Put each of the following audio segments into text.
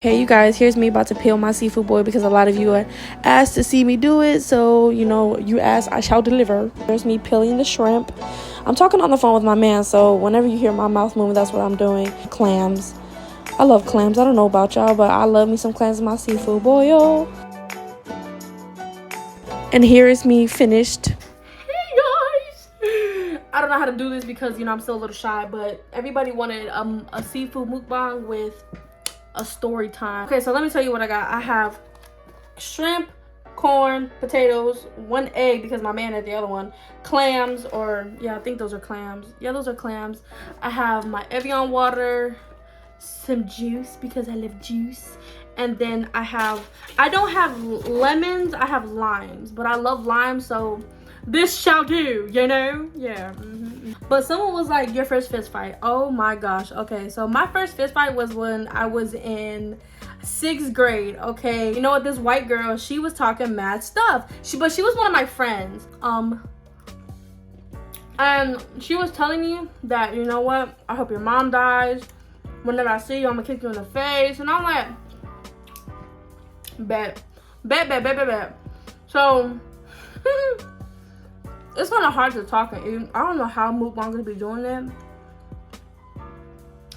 Hey you guys, here's me about to peel my seafood boil because a lot of you are asked to see me do it. So, you asked, I shall deliver. There's me peeling the shrimp. I'm talking on the phone with my man, so whenever you hear my mouth moving, that's what I'm doing. Clams. I love clams. I don't know about y'all, but I love me some clams in my seafood boil. And here is me finished. Hey guys! I don't know how to do this because, I'm still a little shy, but everybody wanted a seafood mukbang with a story time. Okay, so let me tell you what I got. I have shrimp, corn, potatoes, 1 egg because my man had the other one, clams, I think those are clams. Yeah, those are clams. I have my Evian water, some juice because I love juice. And then I don't have lemons, I have limes, but I love limes, so this shall do, Yeah. But someone was like, your first fist fight. Oh my gosh. Okay, so my first fist fight was when I was in 6th grade. Okay, you know what? This white girl, she was talking mad stuff. But she was one of my friends. And she was telling me that, you know what? I hope your mom dies. Whenever I see you, I'm gonna kick you in the face. And I'm like, bet. So it's kind of hard to talk and eat. I don't know how mukbang gonna be doing that,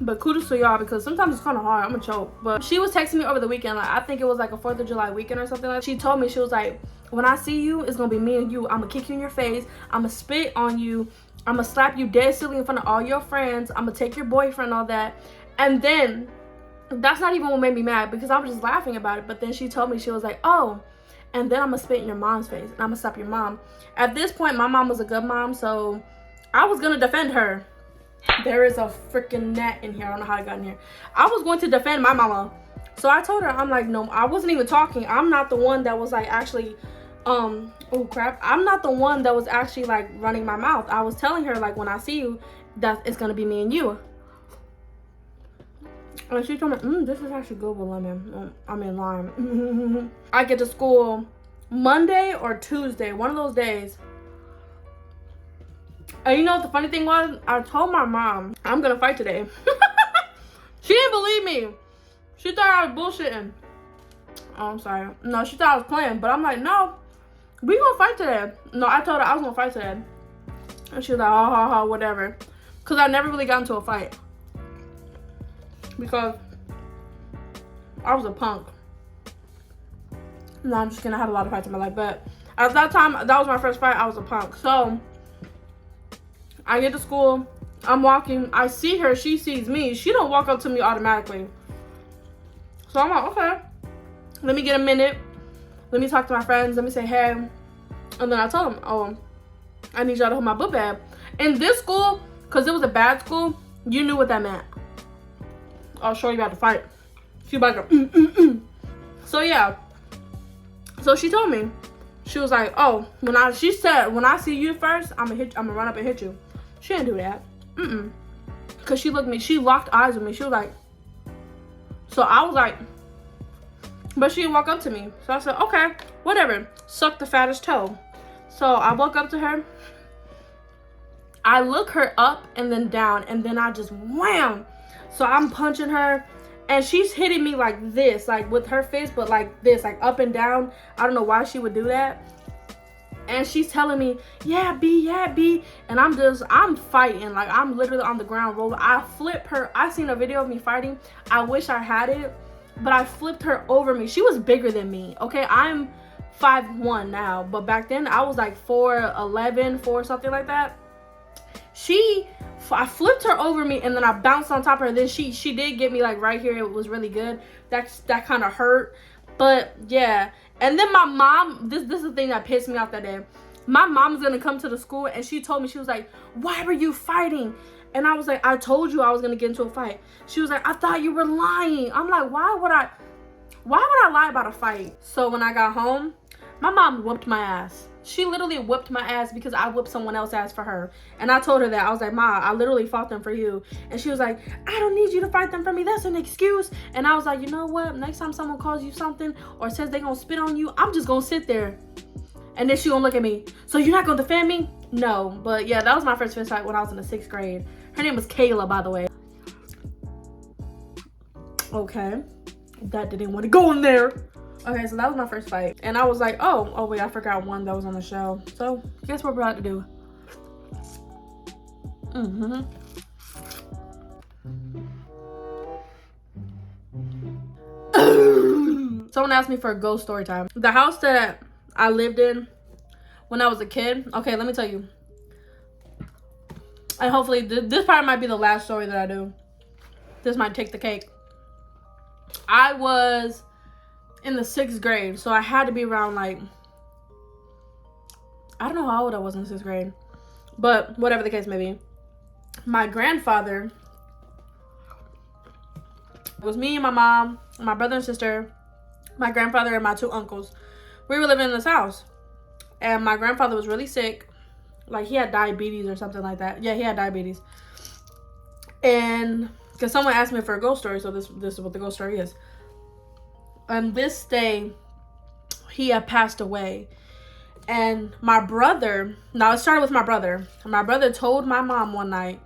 but kudos to y'all because sometimes it's kind of hard. I'm gonna choke. But she was texting me over the weekend, like I think it was like a 4th of July weekend or something like that. She told me, she was like, when I see you, it's gonna be me and you. I'm gonna kick you in your face, I'm gonna spit on you, I'm gonna slap you dead silly in front of all your friends, I'm gonna take your boyfriend, all that. And then that's not even what made me mad because I was just laughing about it. But then she told me, she was like, oh, and then I'm gonna spit in your mom's face and I'm gonna slap your mom. At this point, my mom was a good mom, so I was gonna defend her. There is a freaking net in here. I don't know how I got in here. I was going to defend my mama. So I told her, I'm like, no, I wasn't even talking. I'm not the one that was like actually, oh crap. I'm not the one that was actually like running my mouth. I was telling her like, when I see you, that it's gonna be me and you. And she told me, this is actually good with lemon. I mean lime. I get to school Monday or Tuesday, one of those days. And you know what the funny thing was? I told my mom, I'm gonna fight today. She didn't believe me. She thought I was bullshitting. Oh, I'm sorry. No, she thought I was playing. But I'm like, no, we gonna fight today. No, I told her I was gonna fight today. And she was like, ha, whatever. Because I never really got into a fight. Because I was a punk. No, I'm just kidding. I had a lot of fights in my life. But at that time, that was my first fight. I was a punk. So I get to school. I'm walking. I see her. She sees me. She don't walk up to me automatically. So I'm like, okay. Let me get a minute. Let me talk to my friends. Let me say hey. And then I tell them, oh, I need y'all to hold my book bag. In this school, because it was a bad school, you knew what that meant. I'll show you about to fight. She about to So yeah. So she told me, she was like, oh, she said, when I see you first, I'm gonna run up and hit you. She didn't do that. Cause she looked at me, she locked eyes with me. She was like, so I was like, but she didn't walk up to me. So I said, okay, whatever. Suck the fattest toe. So I walk up to her. I look her up and then down, and then I just wham. So I'm punching her, and she's hitting me like this, like with her fist, but like this, like up and down. I don't know why she would do that. And she's telling me, yeah, B. And I'm fighting. Like, I'm literally on the ground rolling. I flip her. I seen a video of me fighting. I wish I had it, but I flipped her over me. She was bigger than me, okay? I'm 5'1" now, but back then I was like 4'11", 4 something like that. I flipped her over me, and then I bounced on top of her. Then she did get me like right here. It was really good. That kind of hurt, but yeah. And then my mom, this is the thing that pissed me off that day. My mom's gonna come to the school, and she told me, she was like, why were you fighting? And I was like, I told you I was gonna get into a fight. She was like, I thought you were lying. I'm like, why would I lie about a fight? So when I got home, my mom whooped my ass. She literally whipped my ass because I whipped someone else's ass for her. And I told her that. I was like, Ma, I literally fought them for you. And she was like, I don't need you to fight them for me. That's an excuse. And I was like, you know what? Next time someone calls you something or says they're going to spit on you, I'm just going to sit there. And then she going to look at me. So you're not going to defend me? No. But yeah, that was my first fist fight when I was in the 6th grade. Her name was Kayla, by the way. Okay. That didn't want to go in there. Okay, so that was my first fight. And I was like, oh wait, I forgot one that was on the show. So guess what we're about to do? Someone asked me for a ghost story time. The house that I lived in when I was a kid. Okay, let me tell you. And hopefully this part might be the last story that I do. This might take the cake. I was in the 6th grade, so I had to be around like, I don't know how old I was in 6th grade, but whatever the case may be. My grandfather, it was me and my mom, my brother and sister, my grandfather and my 2 uncles. We were living in this house, and my grandfather was really sick. Like, he had diabetes or something like that. Yeah, he had diabetes. And because someone asked me for a ghost story, so this is what the ghost story is. On this day, he had passed away. And my brother, now it started with my brother. My brother told my mom one night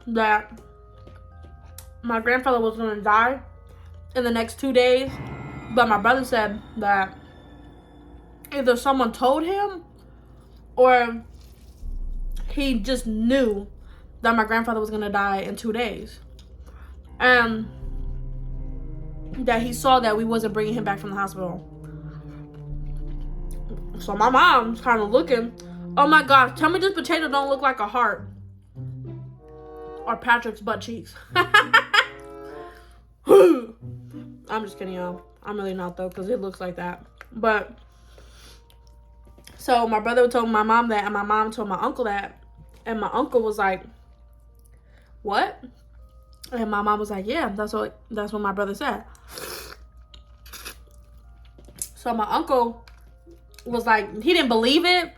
that my grandfather was going to die in the next 2 days. But my brother said that either someone told him or he just knew that my grandfather was going to die in 2 days. And that he saw that we wasn't bringing him back from the hospital. So my mom's kind of looking. Oh my gosh, tell me this potato don't look like a heart. Or Patrick's butt cheeks. I'm just kidding, y'all. I'm really not, though, because it looks like that. But, so my brother told my mom that, and my mom told my uncle that. And my uncle was like, what? And my mom was like, yeah, that's what my brother said. So my uncle was like, he didn't believe it,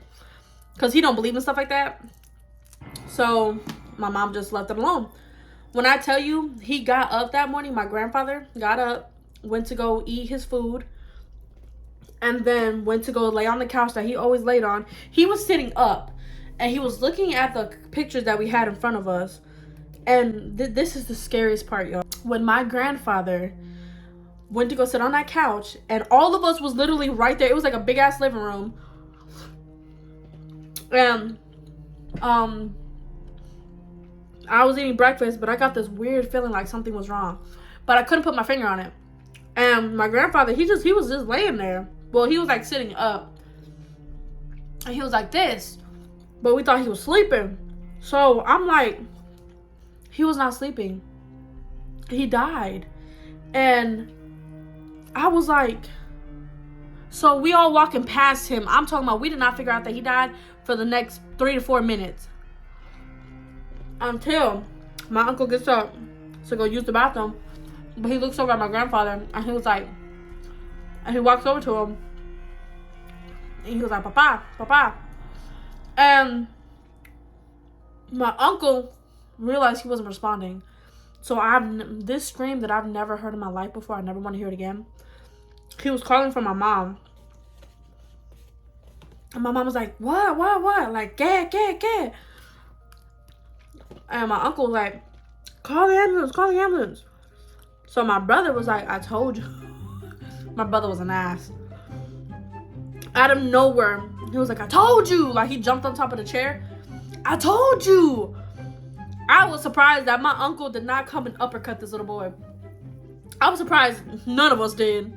because he don't believe in stuff like that. So my mom just left him alone. When I tell you, he got up that morning, my grandfather got up, went to go eat his food, and then went to go lay on the couch that he always laid on. He was sitting up, and he was looking at the pictures that we had in front of us. And this is the scariest part, y'all. When my grandfather went to go sit on that couch, and all of us was literally right there. It was like a big ass living room. And I was eating breakfast, but I got this weird feeling like something was wrong. But I couldn't put my finger on it. And my grandfather, he was just laying there. Well, he was like sitting up. And he was like this. But we thought he was sleeping. So I'm like, he was not sleeping. He died. And I was like, so we all walking past him. I'm talking about, we did not figure out that he died for the next 3 to 4 minutes. Until my uncle gets up to go use the bathroom. But he looks over at my grandfather, and he was like, and he walks over to him. And he was like, Papa, Papa. And my uncle realized he wasn't responding. So this scream that I've never heard in my life before, I never want to hear it again. He was calling for my mom. And my mom was like, what? Like, get. And my uncle was like, call the ambulance. So my brother was like, I told you. My brother was an ass. Out of nowhere, he was like, I told you. Like, he jumped on top of the chair. I told you. I was surprised that my uncle did not come and uppercut this little boy. I was surprised none of us did.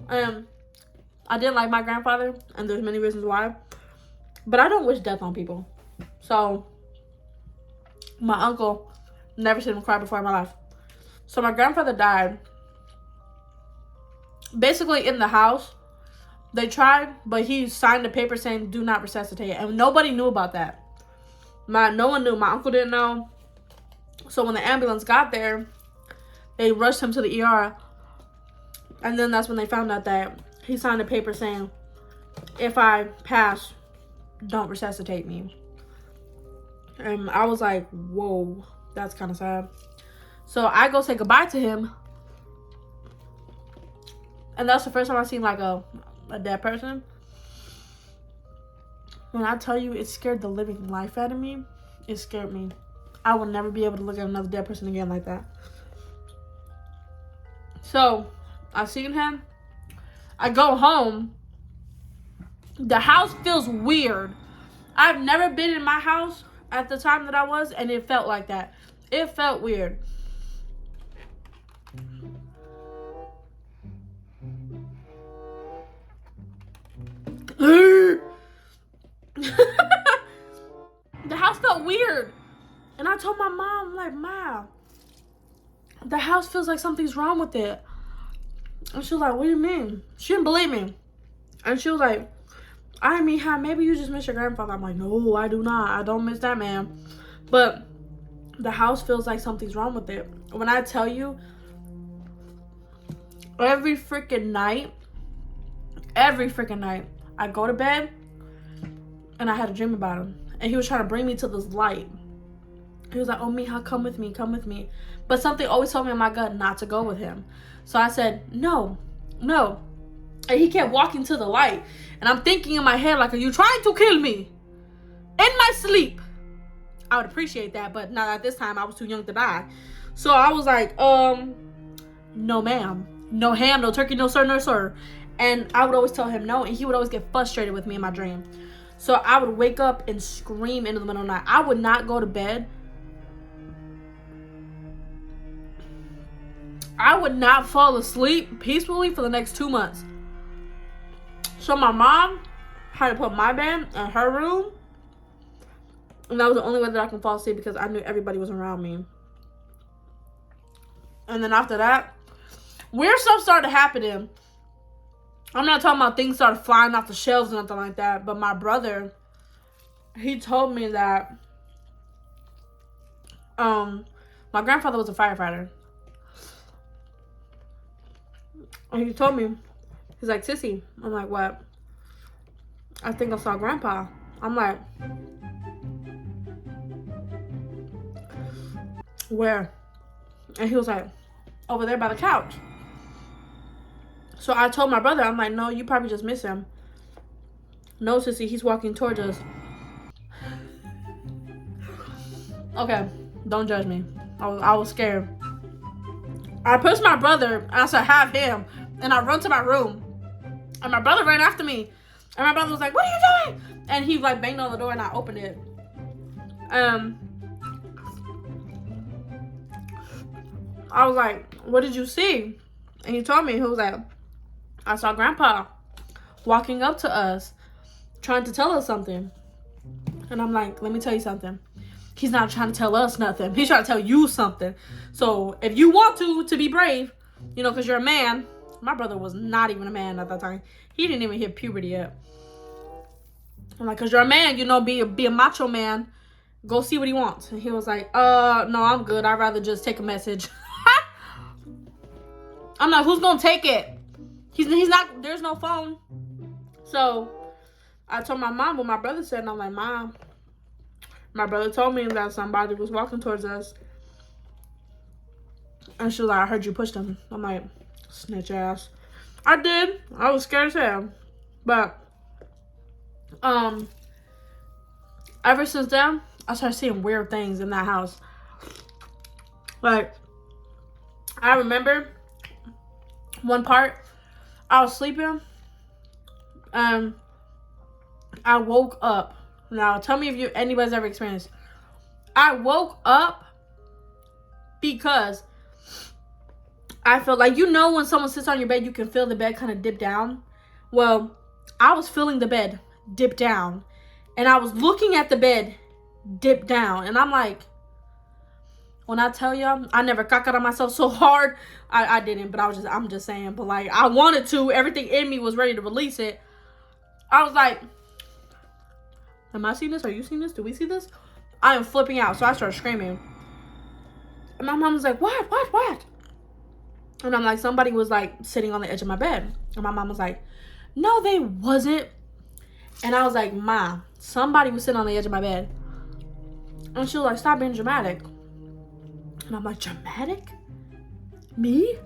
And I didn't like my grandfather, and there's many reasons why. But I don't wish death on people. So my uncle, never seen him cry before in my life. So my grandfather died. Basically in the house, they tried, but he signed a paper saying do not resuscitate. And nobody knew about that. No one knew. My uncle didn't know. So when the ambulance got there, they rushed him to the ER. And then that's when they found out that he signed a paper saying, if I pass, don't resuscitate me. And I was like, whoa, that's kind of sad. So I go say goodbye to him. And that's the first time I seen like a dead person. When I tell you it scared the living life out of me, it scared me. I will never be able to look at another dead person again like that. So I seen him. I go home. The house feels weird. I've never been in my house at the time that I was, and it felt like that. It felt weird. The house felt weird. And I told my mom, I'm like, Mom, the house feels like something's wrong with it. And she was like, what do you mean? She didn't believe me. And she was like, I mean, how maybe you just miss your grandfather. I'm like, no, I do not. I don't miss that man. But the house feels like something's wrong with it. When I tell you, every freaking night, I go to bed and I had a dream about him. And he was trying to bring me to this light. He was like, oh, Mija, come with me, come with me. But something always told me in my gut not to go with him. So I said, no. And he kept walking to the light. And I'm thinking in my head, like, are you trying to kill me? In my sleep. I would appreciate that, but not at this time. I was too young to die. So I was like, no ma'am. No ham, no turkey, no sir, no sir. And I would always tell him no, and he would always get frustrated with me in my dream. So I would wake up and scream into the middle of the night. I would not go to bed. I would not fall asleep peacefully for the next 2 months. So my mom had to put my bed in her room. And that was the only way that I can fall asleep because I knew everybody was around me. And then after that, weird stuff started happening. I'm not talking about things started flying off the shelves or nothing like that. But my brother, he told me that my grandfather was a firefighter. And he told me, he's like, Sissy. I'm like, what? I think I saw Grandpa. I'm like, where? And he was like, over there by the couch. So I told my brother, I'm like, no, you probably just miss him. No, Sissy, he's walking towards us. Okay, don't judge me. I was scared. I pushed my brother, and I said, have him. And I run to my room. And my brother ran after me. And my brother was like, what are you doing? And he like banged on the door and I opened it. I was like, what did you see? And he told me, he was like, I saw Grandpa walking up to us, trying to tell us something. And I'm like, let me tell you something. He's not trying to tell us nothing. He's trying to tell you something. So if you want to be brave, you know, because you're a man. My brother was not even a man at that time. He didn't even hit puberty yet. I'm like, because you're a man, you know, be a macho man. Go see what he wants. And he was like, no, I'm good. I'd rather just take a message. I'm like, who's going to take it? He's not, there's no phone. So I told my mom what my brother said. And I'm like, Mom, my brother told me that somebody was walking towards us. And she was like, I heard you pushed him. I'm like, snitch ass. I did. I was scared as hell. But ever since then, I started seeing weird things in that house. Like, I remember one part, I was sleeping and I woke up. Now, tell me if anybody's ever experienced. I woke up because I felt like, you know, when someone sits on your bed, you can feel the bed kind of dip down. Well, I was feeling the bed dip down. And I was looking at the bed dip down. And I'm like, when I tell y'all, I never cacked on myself so hard. I didn't, but I'm just saying. But like, I wanted to. Everything in me was ready to release it. I was like, am I seeing this? Are you seeing this? Do we see this? I am flipping out. So I started screaming. And my mom was like, what? And I'm like, somebody was like sitting on the edge of my bed. And my mom was like, no, they wasn't. And I was like, Ma, somebody was sitting on the edge of my bed. And she was like, stop being dramatic. And I'm like, dramatic? Me?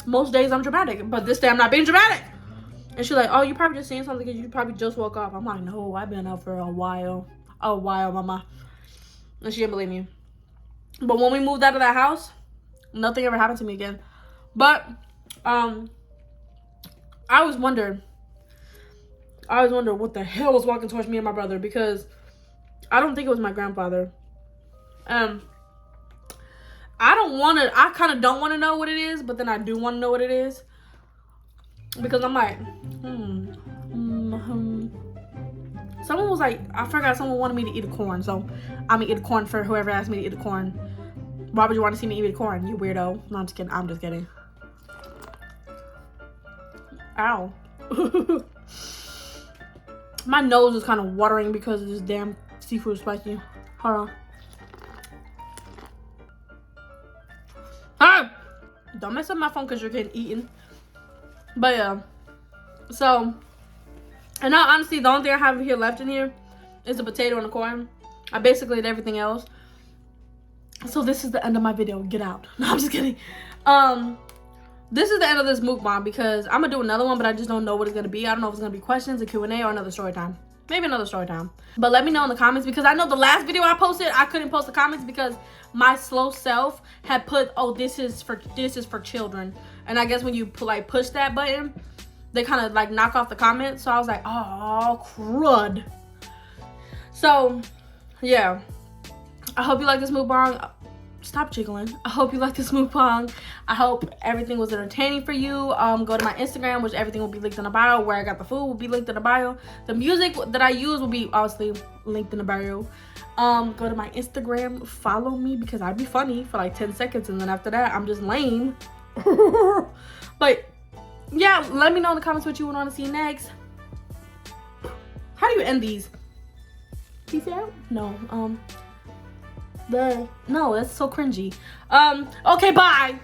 Most days I'm dramatic, but this day I'm not being dramatic. And she's like, oh, you probably just seeing something because you probably just woke up. I'm like, no, I've been up for a while. Mama. And she didn't believe me. But when we moved out of that house, nothing ever happened to me again. But I always wonder what the hell was walking towards me and my brother, because I don't think it was my grandfather. I kind of don't want to know what it is, but then I do want to know what it is, because I'm like, someone was like, I forgot, someone wanted me to eat a corn, so I'm gonna eat a corn for whoever asked me to eat a corn. Why would you want to see me eat a corn, you weirdo? No, I'm just kidding. I'm just kidding. Ow. My nose is kind of watering because of this damn seafood spicy. Hold on. Ah! Don't mess up my phone because you're getting eaten. But yeah. So, and now honestly, the only thing I have here left in here is the potato and the corn. I basically ate everything else. So this is the end of my video. Get out. No, I'm just kidding. This is the end of this mukbang, because I'm gonna do another one, but I just don't know what it's gonna be. I don't know if it's gonna be questions, a Q&A, or another story time. Maybe another story time. But let me know in the comments, because I know the last video I posted, I couldn't post the comments because my slow self had put, oh, this is for children. And I guess when you push that button, they kind of like knock off the comments. So I was like, oh, crud. So yeah, I hope you like this mukbang. Stop jiggling. I hope you like this mukbang. I hope everything was entertaining for you. Go to my Instagram, which everything will be linked in the bio. Where I got the food will be linked in the bio. The music that I use will be obviously linked in the bio. Go to my Instagram, follow me, because I'd be funny for like 10 seconds, and then after that I'm just lame. But yeah, let me know in the comments what you would want to see next. How do you end these? Peace out? No. No, that's so cringy. Okay, bye.